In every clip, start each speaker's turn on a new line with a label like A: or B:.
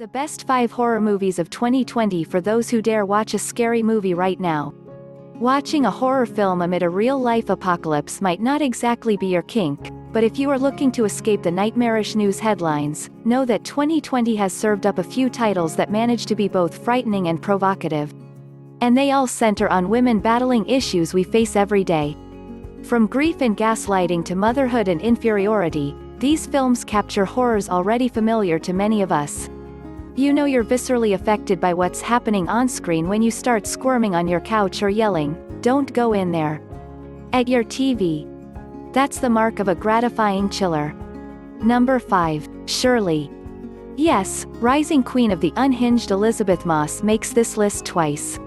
A: The best 5 horror movies of 2020 for those who dare watch a scary movie right now. Watching a horror film amid a real-life apocalypse might not exactly be your kink, but if you are looking to escape the nightmarish news headlines, know that 2020 has served up a few titles that manage to be both frightening and provocative. And they all center on women battling issues we face every day. From grief and gaslighting to motherhood and inferiority, these films capture horrors already familiar to many of us. You know you're viscerally affected by what's happening on screen when you start squirming on your couch or yelling, "Don't go in there!" at your TV. That's the mark of a gratifying chiller. Number 5. Shirley. Yes, rising queen of the unhinged Elisabeth Moss makes this list twice.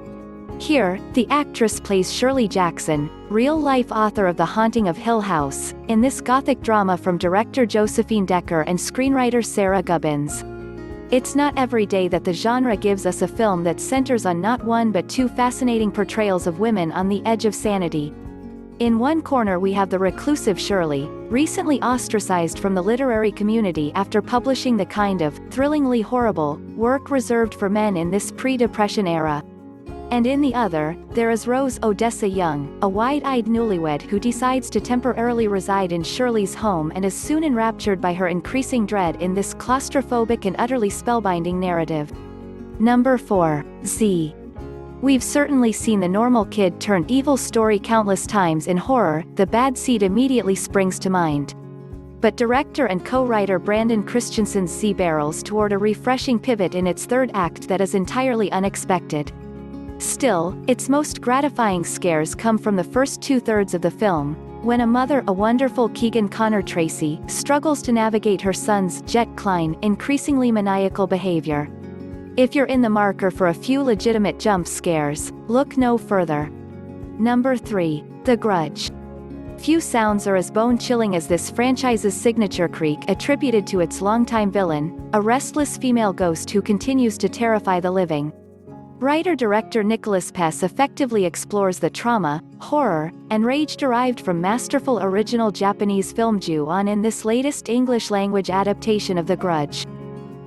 A: Here, the actress plays Shirley Jackson, real-life author of The Haunting of Hill House, in this Gothic drama from director Josephine Decker and screenwriter Sarah Gubbins. It's not every day that the genre gives us a film that centers on not one but two fascinating portrayals of women on the edge of sanity. In one corner we have the reclusive Shirley, recently ostracized from the literary community after publishing the kind of thrillingly horrible work reserved for men in this pre-depression era. And in the other, there is Odessa Young, a wide-eyed newlywed who decides to temporarily reside in Shirley's home and is soon enraptured by her increasing dread in this claustrophobic and utterly spellbinding narrative. Number 4. Z. We've certainly seen the normal kid turn evil story countless times in horror. The bad seed immediately springs to mind. But director and co-writer Brandon Christensen's Z barrels toward a refreshing pivot in its third act that is entirely unexpected. Still, its most gratifying scares come from the first two-thirds of the film, when a mother, a wonderful Keegan Connor Tracy, struggles to navigate her son's, Jet Klein, increasingly maniacal behavior. If you're in the marker for a few legitimate jump scares, look no further. Number 3. The Grudge. Few sounds are as bone-chilling as this franchise's signature creak attributed to its longtime villain, a restless female ghost who continues to terrify the living. Writer-director Nicholas Pess effectively explores the trauma, horror, and rage derived from masterful original Japanese film Ju-on in this latest English-language adaptation of The Grudge.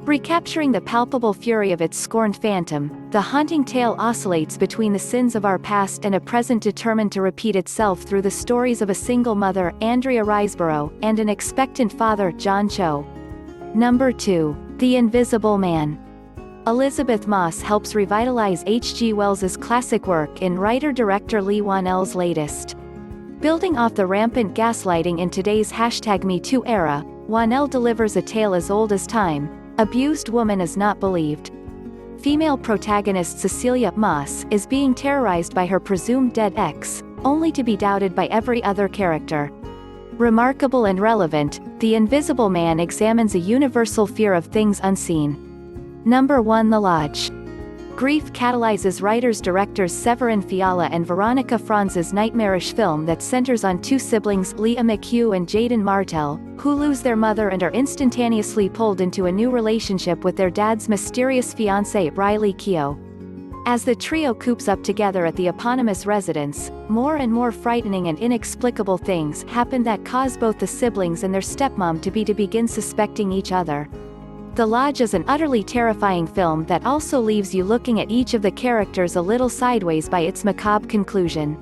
A: Recapturing the palpable fury of its scorned phantom, the haunting tale oscillates between the sins of our past and a present determined to repeat itself through the stories of a single mother, Andrea Riseborough, and an expectant father, John Cho. Number 2. The Invisible Man. Elisabeth Moss helps revitalize H.G. Wells's classic work in writer-director Leigh Whannell's latest. Building off the rampant gaslighting in today's #MeToo era, Whannell delivers a tale as old as time. Abused woman is not believed. Female protagonist Cecilia Moss is being terrorized by her presumed dead ex, only to be doubted by every other character. Remarkable and relevant, The Invisible Man examines a universal fear of things unseen. Number 1. The Lodge. Grief catalyzes writers-directors Severin Fiala and Veronica Franz's nightmarish film that centers on two siblings, Leah McHugh and Jaden Martell, who lose their mother and are instantaneously pulled into a new relationship with their dad's mysterious fiancée, Riley Keough. As the trio coops up together at the eponymous residence, more and more frightening and inexplicable things happen that cause both the siblings and their stepmom to begin suspecting each other. The Lodge is an utterly terrifying film that also leaves you looking at each of the characters a little sideways by its macabre conclusion.